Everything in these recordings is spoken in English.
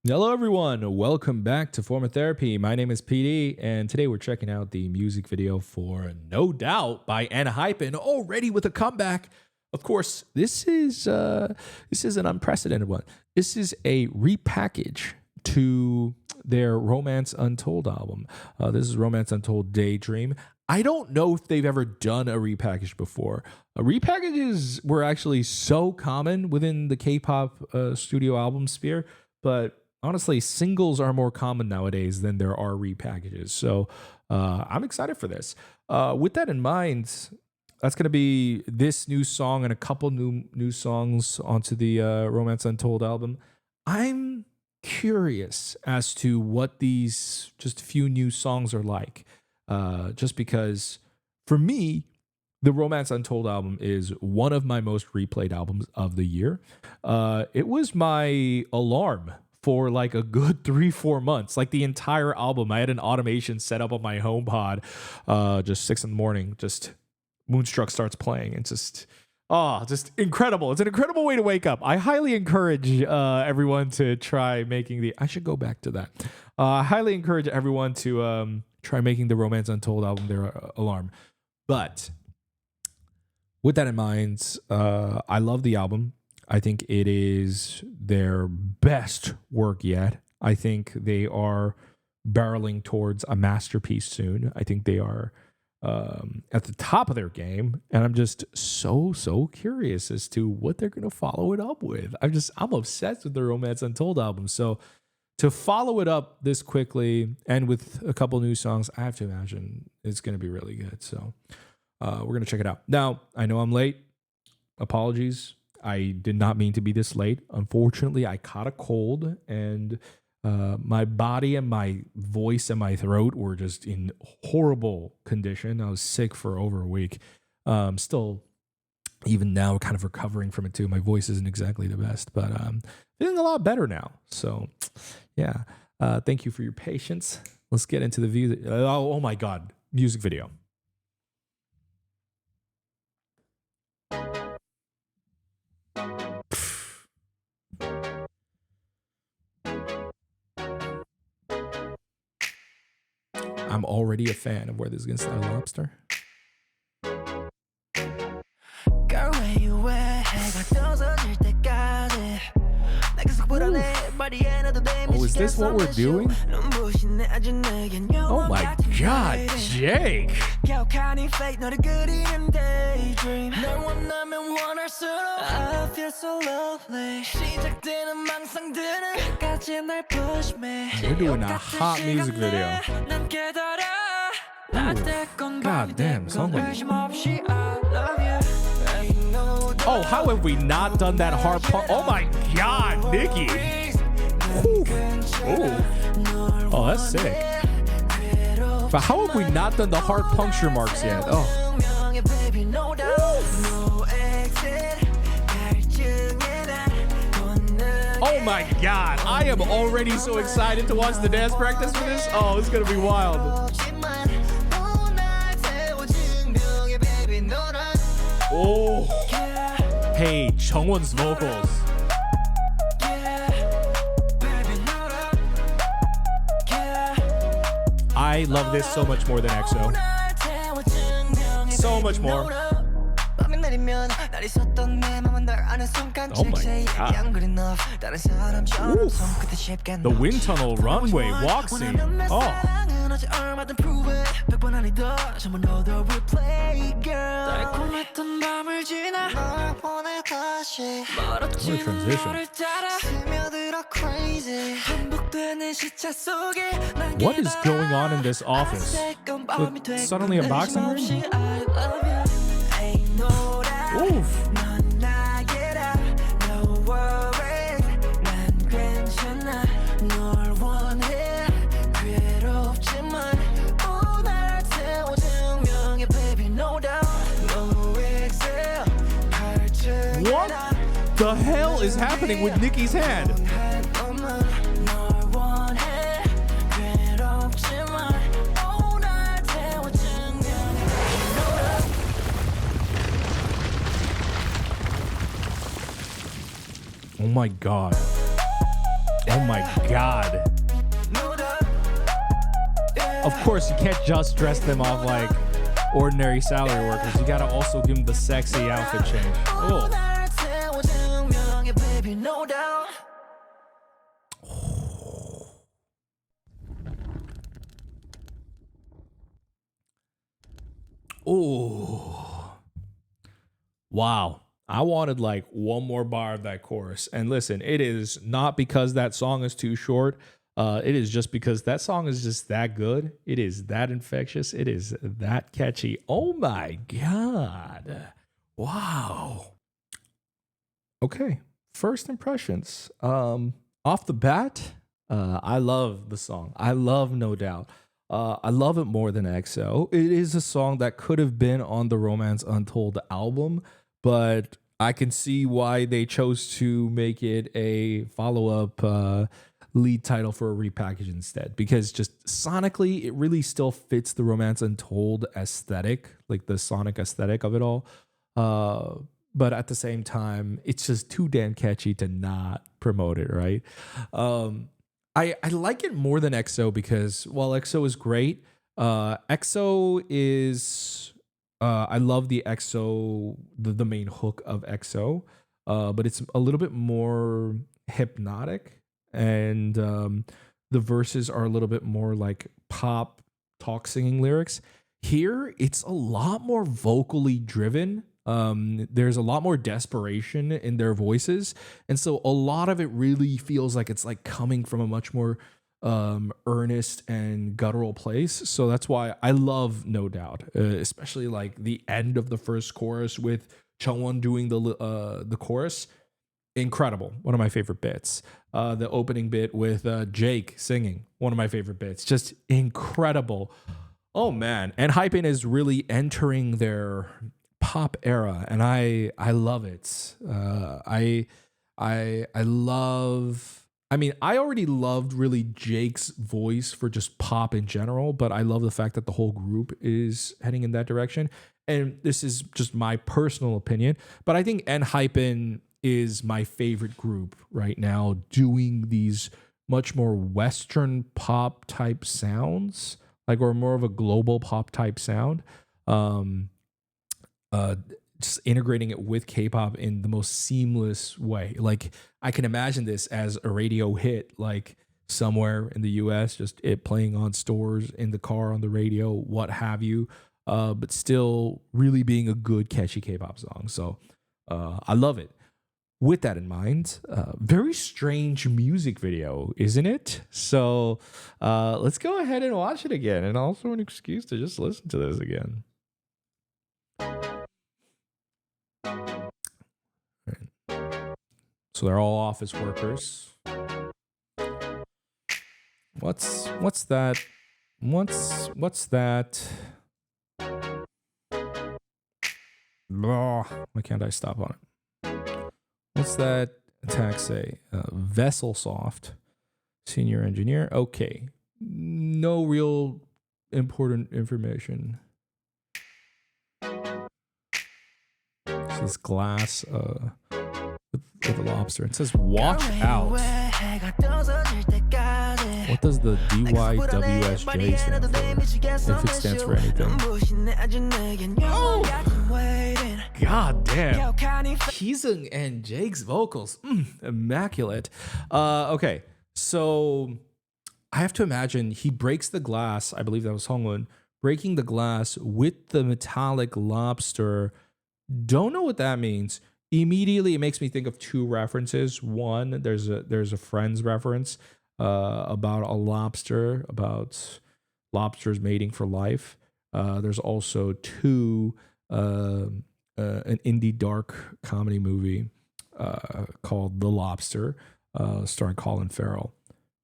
Hello, everyone. Welcome back to Form of Therapy. My name is PD, and today we're checking out the music video for No Doubt by ENHYPEN, already with a comeback. Of course, this is an unprecedented one. This is a repackage to their Romance Untold album. This is Romance Untold Daydream. I don't know if they've ever done a repackage before. Repackages were actually so common within the K-pop studio album sphere, but honestly, singles are more common nowadays than there are repackages. So I'm excited for this. With that in mind, that's going to be this new song and a couple new songs onto the Romance Untold album. I'm curious as to what these just few new songs are like. Just because for me, the Romance Untold album is one of my most replayed albums of the year. It was my alarm for like a good 3-4 months, like the entire album. I had an automation set up on my HomePod, just 6 a.m, just Moonstruck starts playing and just incredible. It's an incredible way to wake up. I highly encourage everyone to try making I should go back to that. I highly encourage everyone to try making the Romance Untold album their alarm. But with that in mind, I love the album. I think it is their best work yet. I think they are barreling towards a masterpiece soon. I think they are at the top of their game, and I'm just so curious as to what they're going to follow it up with. I'm obsessed with the Romance Untold album. So to follow it up this quickly and with a couple new songs, I have to imagine it's going to be really good. So we're going to check it out. Now, I know I'm late. Apologies. I did not mean to be this late. Unfortunately, I caught a cold, and my body and my voice and my throat were just in horrible condition. I was sick for over a week. Still, even now, kind of recovering from it too. My voice isn't exactly the best, but feeling a lot better now. So, yeah. Thank you for your patience. Let's get into the view. Oh my God, music video. I'm already a fan of where this is going to style lobster. Oh, is this what we're doing? Oh my God, Jake! We're doing a hot music video. Ooh, God damn, something. Oh, how have we not done that hard punk? Oh my God, Nikki. Ooh. Oh, that's sick. But how have we not done the heart puncture marks yet? Oh. Oh my God. I am already so excited to watch the dance practice for this. Oh, it's going to be wild. Oh. Hey, Chungwon's vocals. I love this so much more than EXO. So much more. Oh my God. Oof. The wind tunnel runway walk scene. Oh. What a transition. What is going on in this office? Suddenly a boxing ring? Oof. What the hell is happening with Nicki's hand? Oh my God. Oh my God. Of course, you can't just dress them off like ordinary salary workers. You gotta also give them the sexy outfit change. Oh. Oh. Wow. I wanted like one more bar of that chorus. And listen, it is not because that song is too short. It is just because that song is just that good. It is that infectious. It is that catchy. Oh my God. Wow. Okay. First impressions. Off the bat, I love the song. I love No Doubt. I love it more than EXO. It is a song that could have been on the Romance Untold album, but I can see why they chose to make it a follow-up lead title for a repackage instead, because just sonically, it really still fits the Romance Untold aesthetic, like the sonic aesthetic of it all. But at the same time, it's just too damn catchy to not promote it, right? I like it more than EXO because while EXO is great, EXO is I love the EXO, the main hook of EXO, but it's a little bit more hypnotic, and the verses are a little bit more like pop talk singing lyrics. Here, it's a lot more vocally driven. There's a lot more desperation in their voices, and so a lot of it really feels like it's like coming from a much more earnest and guttural place. So that's why I love No Doubt, especially like the end of the first chorus with Chungwon doing the chorus. Incredible, one of my favorite bits. The opening bit with Jake singing, one of my favorite bits. Just incredible. Oh man, and ENHYPEN is really entering their pop era, and I love it. I love. I mean, I already loved really Jake's voice for just pop in general, but I love the fact that the whole group is heading in that direction. And this is just my personal opinion, but I think ENHYPEN is my favorite group right now, doing these much more Western pop type sounds, like, or more of a global pop type sound. Just integrating it with K-pop in the most seamless way. Like, I can imagine this as a radio hit, like somewhere in the US, just it playing on stores, in the car, on the radio, what have you, but still really being a good, catchy K-pop song. So I love it. With that in mind, very strange music video, isn't it? So let's go ahead and watch it again, and also an excuse to just listen to this again. So they're all office workers. What's that? What's that? Blah, why can't I stop on it? What's that attack say? VesselSoft, senior engineer. Okay, no real important information. It's this glass with a lobster. It says watch out. What does the DYWSJ stand for? If it stands for anything. Oh! God damn. Keesung and Jake's vocals. Immaculate. Okay, so I have to imagine he breaks the glass. I believe that was Hongwon. Breaking the glass with the metallic lobster. Don't know what that means. Immediately, it makes me think of two references. One, there's a Friends reference about a lobster, about lobsters mating for life. There's also two, an indie dark comedy movie called The Lobster, starring Colin Farrell.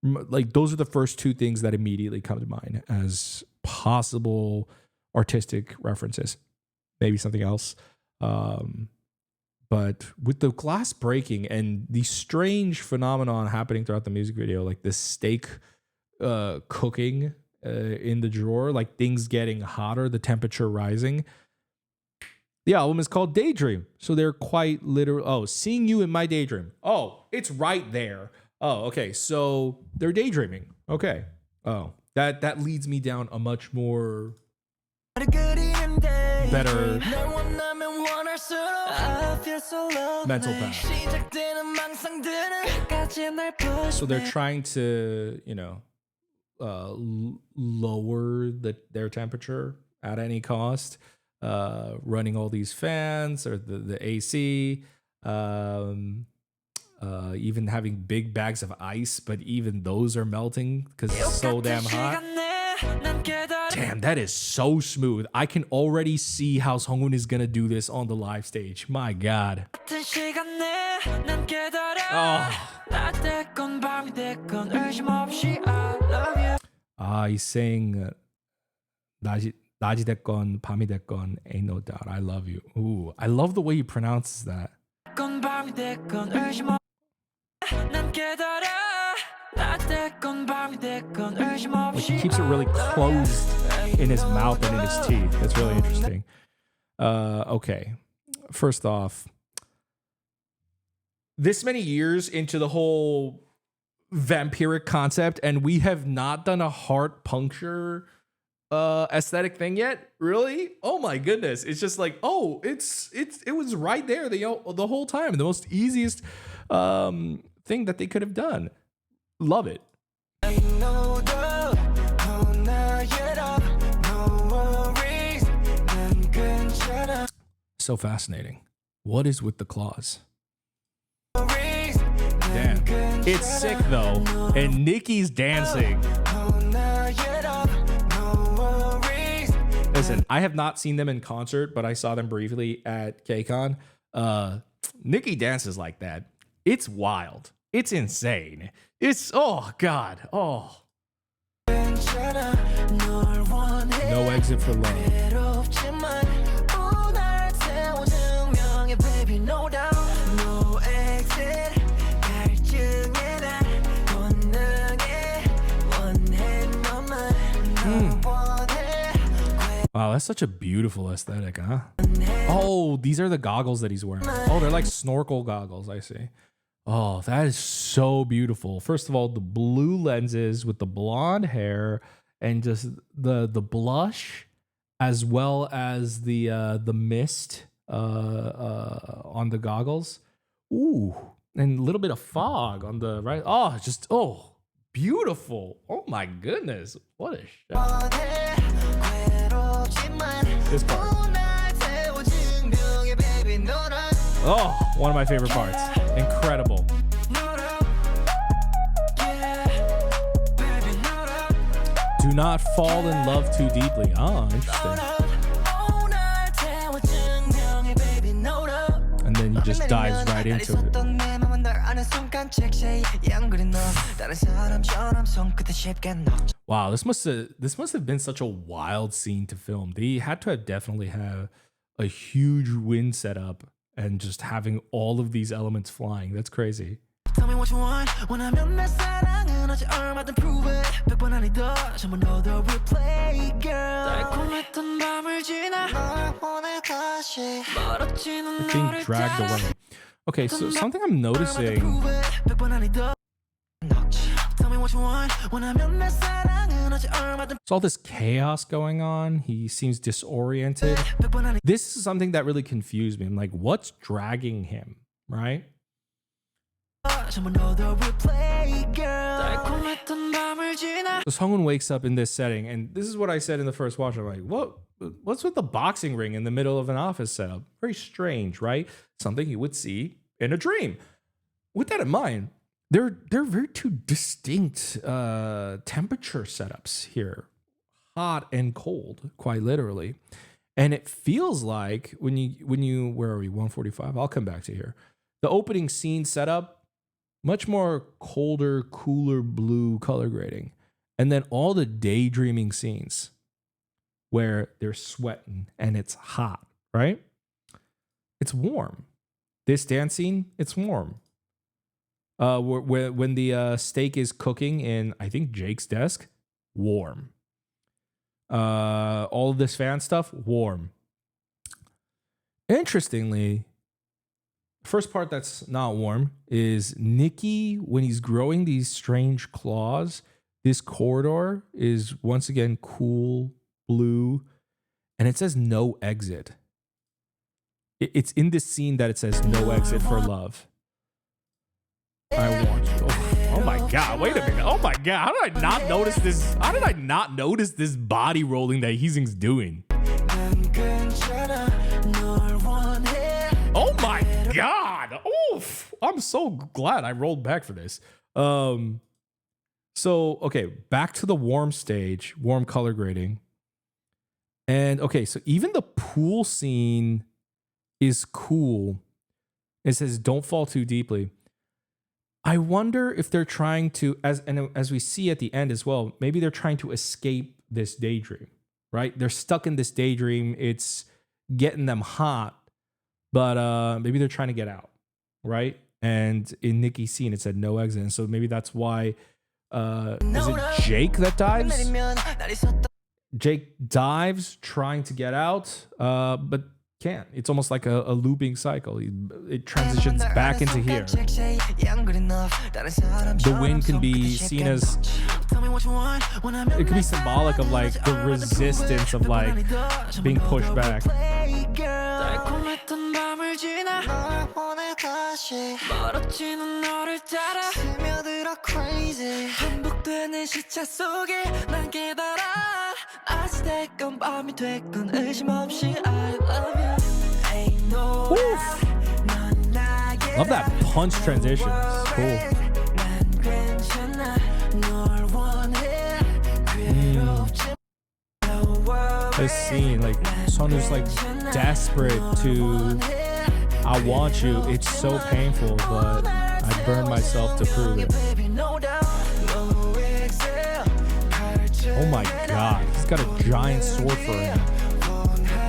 Like, those are the first two things that immediately come to mind as possible artistic references. Maybe something else. But with the glass breaking and the strange phenomenon happening throughout the music video, like the steak cooking in the drawer, like things getting hotter, the temperature rising. The album is called Daydream. So they're quite literal. Oh, seeing you in my daydream. Oh, it's right there. Oh, okay. So they're daydreaming. Okay. Oh, that leads me down a much more better mental path. So they're trying to, lower their temperature at any cost, running all these fans or the AC, even having big bags of ice, but even those are melting because it's so damn hot. Damn, that is so smooth. I can already see how Sunghoon is gonna do this on the live stage. My God. Oh. He's saying 낮이 됐건 밤이 됐건 ain't no doubt. I love you. Ooh, I love the way he pronounces that. Like he keeps it really closed in his mouth and in his teeth. That's really interesting. Okay. First off, this many years into the whole vampiric concept, and we have not done a heart puncture aesthetic thing yet. Really? Oh my goodness. It's just like, oh, it was right there the whole time. The most easiest thing that they could have done. Love it. So fascinating. What is with the claws? Damn. It's sick though. And Nicki's dancing. Listen, I have not seen them in concert, but I saw them briefly at KCON. Nicki dances like that. It's wild. It's insane. It's, oh God. Oh. No exit for love. Wow, that's such a beautiful aesthetic, huh? Oh, these are the goggles that he's wearing. Oh, they're like snorkel goggles, I see. Oh, that is so beautiful. First of all, the blue lenses with the blonde hair and just the blush, as well as the mist on the goggles. Ooh, and a little bit of fog on the right. Oh, just, oh, beautiful. Oh my goodness. What a shot. This part. Oh, one of my favorite parts. Incredible. Do not fall in love too deeply. Oh, interesting. And then he just dives right into it. Wow, this must have been such a wild scene to film. They had to have definitely have a huge wind setup and just having all of these elements flying. That's crazy. Tell me what you want. 원하면 내 사랑은 어제 얼마든 prove it. 100번 아니더 전부 너도 replay girl. 달콤했던 밤을 지나 널 보내 다시 멀어지는 너를 being dragged away. Okay, so something I'm noticing. It's all this chaos going on. He seems disoriented. This is something that really confused me. I'm like, what's dragging him, right? So Sunghoon wakes up in this setting, and this is what I said in the first watch. I'm like, what's with the boxing ring in the middle of an office setup? Very strange, right? Something you would see in a dream. With that in mind, they're very two distinct temperature setups here, hot and cold, quite literally. And it feels like when you where are we? 145. I'll come back to here. The opening scene setup, much more colder, cooler blue color grading, and then all the daydreaming scenes where they're sweating and it's hot, right? It's warm. This dance scene, it's warm. When the steak is cooking in, I think, Jake's desk, warm. All of this fan stuff, warm. Interestingly, first part that's not warm is Nikki when he's growing these strange claws. This corridor is once again cool blue, and it says no exit. It's in this scene that it says no exit for love. I want you. Oh my god! Wait a minute! Oh my god! How did I not notice this? How did I not notice this body rolling that Heezing's doing? Oh my god! Oof! I'm so glad I rolled back for this. So okay, back to the warm stage, warm color grading. And okay, so even the pool scene is cool. It says don't fall too deeply. I wonder if they're trying to, as we see at the end as well, maybe they're trying to escape this daydream, right? They're stuck in this daydream. It's getting them hot, but maybe they're trying to get out, right? And in Nikki's scene, it said no exit. And so maybe that's why, is it Jake that dives? Jake dives trying to get out, but can't. It's almost like a looping cycle. It transitions back into here. The wind can be seen as, it could be symbolic of like the resistance of like being pushed back. Oof. Love that punch transition. It's cool. This scene, like Sonu's like desperate to I want you. It's so painful, but I burn myself to prove it. Oh my god, he's got a giant sword for him.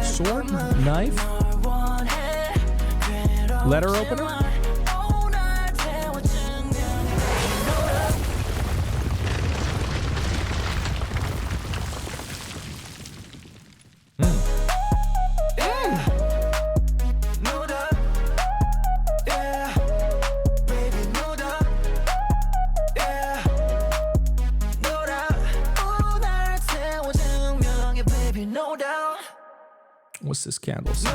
Sword? Knife? Letter opener? What's this candle scene?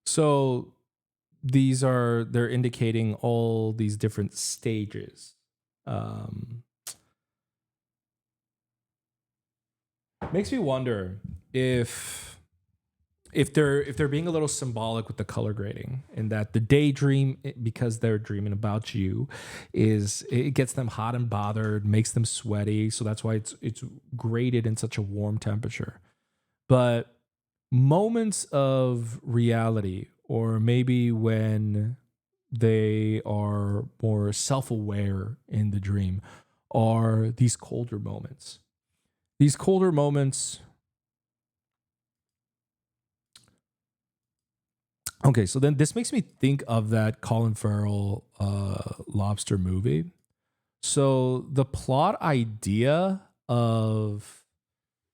So they're indicating all these different stages. Makes me wonder if they're being a little symbolic with the color grading, in that the daydream, because they're dreaming about you, it gets them hot and bothered, makes them sweaty, so that's why it's graded in such a warm temperature. But moments of reality, or maybe when they are more self-aware in the dream, are these colder moments. These colder moments. Okay, so then this makes me think of that Colin Farrell lobster movie. So the plot idea of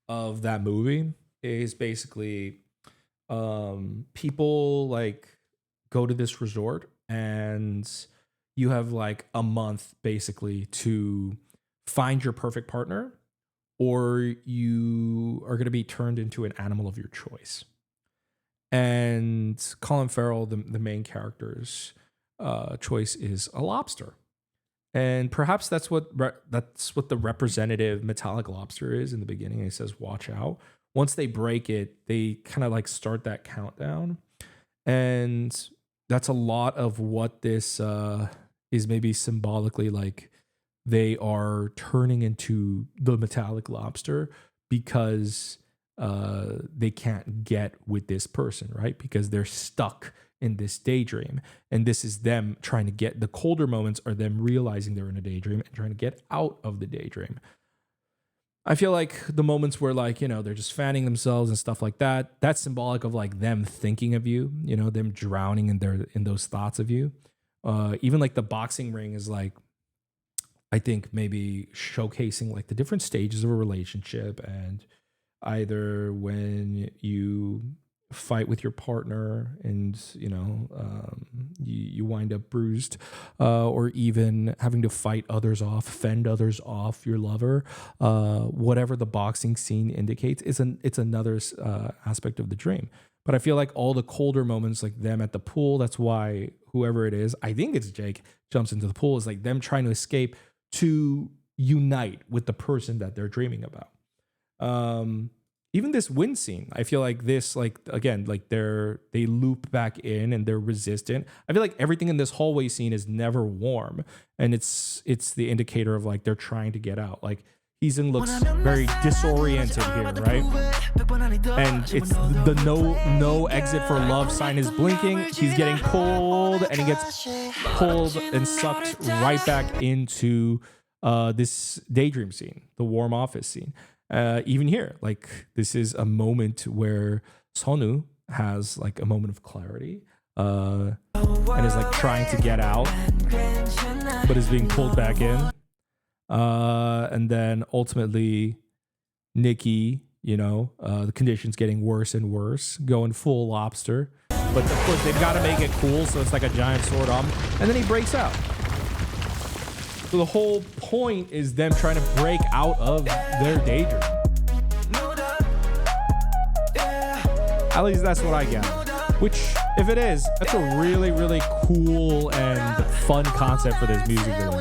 that movie is basically people like go to this resort, and you have like a month basically to find your perfect partner, or you are going to be turned into an animal of your choice. And Colin Farrell, the main character's choice is a lobster. And perhaps that's what the representative metallic lobster is in the beginning. It says, watch out. Once they break it, they kind of like start that countdown. And that's a lot of what this is, maybe symbolically like they are turning into the metallic lobster because they can't get with this person, right? Because they're stuck in this daydream. And this is them trying to get, the colder moments are them realizing they're in a daydream and trying to get out of the daydream. I feel like the moments where like, they're just fanning themselves and stuff like that, that's symbolic of like them thinking of you, them drowning in those thoughts of you. Even like the boxing ring is like, I think maybe showcasing like the different stages of a relationship, and either when you fight with your partner and you wind up bruised, or even having to fight others off, fend others off your lover, whatever the boxing scene indicates, it's another aspect of the dream. But I feel like all the colder moments, like them at the pool, that's why whoever it is, I think it's Jake, jumps into the pool, is like them trying to escape to unite with the person that they're dreaming about. Even this wind scene, I feel like this, like, again, like they loop back in and they're resistant. I feel like everything in this hallway scene is never warm, and it's the indicator of like they're trying to get out. Like Heesun looks very disoriented here, right? And it's the no exit for love sign is blinking. He's getting pulled, and he gets pulled and sucked right back into this daydream scene, the warm office scene. Even here, like this is a moment where Sonu has like a moment of clarity, and is like trying to get out, but is being pulled back in. And then ultimately, Nikki, the conditions getting worse and worse, going full lobster. But of course, they've got to make it cool, so it's like a giant sword arm. And then he breaks out. So the whole point is them trying to break out of their daydream. At least that's what I get. Which, if it is, that's a really, really cool and fun concept for this music video.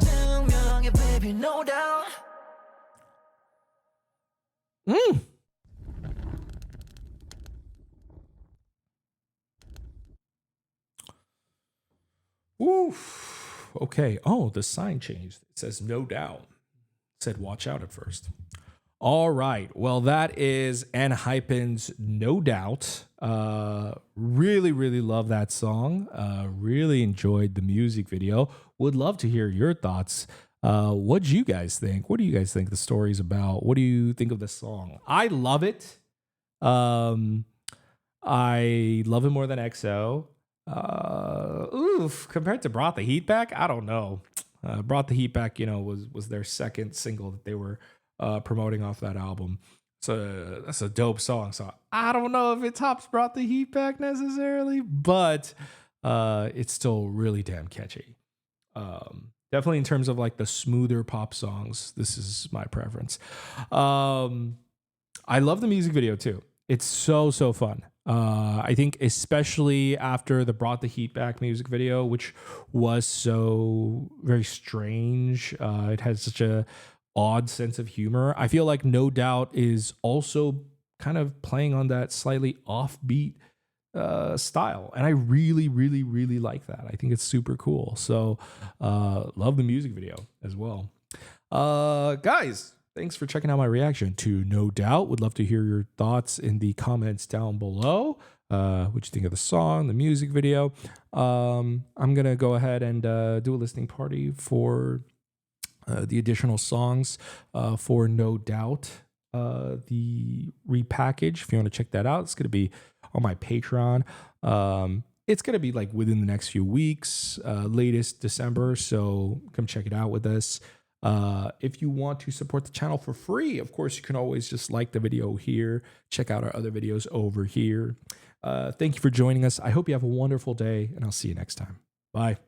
Oof. Okay. Oh, the sign changed. It says no doubt. It said watch out at first. All right. Well, that is ENHYPEN's No Doubt. Really, really love that song. Really enjoyed the music video. Would love to hear your thoughts. What do you guys think? What do you guys think the story's about? What do you think of the song? I love it. I love it more than EXO. Compared to Brought the Heat Back, I don't know. Brought the Heat Back, was their second single that they were promoting off that album. So that's a dope song. So I don't know if it tops Brought the Heat Back necessarily, but it's still really damn catchy. Definitely in terms of like the smoother pop songs, this is my preference. I love the music video too. It's so fun. I think especially after the Brought the Heat Back music video, which was so very strange. It has such a odd sense of humor. I feel like No Doubt is also kind of playing on that slightly offbeat style, and I really like that. I think it's super cool. So love the music video as well. Guys, thanks for checking out my reaction to No Doubt. Would love to hear your thoughts in the comments down below. What you think of the song, the music video. I'm gonna go ahead and do a listening party for the additional songs for No Doubt, the repackage. If you want to check that out, it's gonna be on my Patreon. It's gonna be like within the next few weeks, latest December. So come check it out with us. If you want to support the channel for free, of course, you can always just like the video here. Check out our other videos over here. Thank you for joining us. I hope you have a wonderful day, and I'll see you next time. Bye.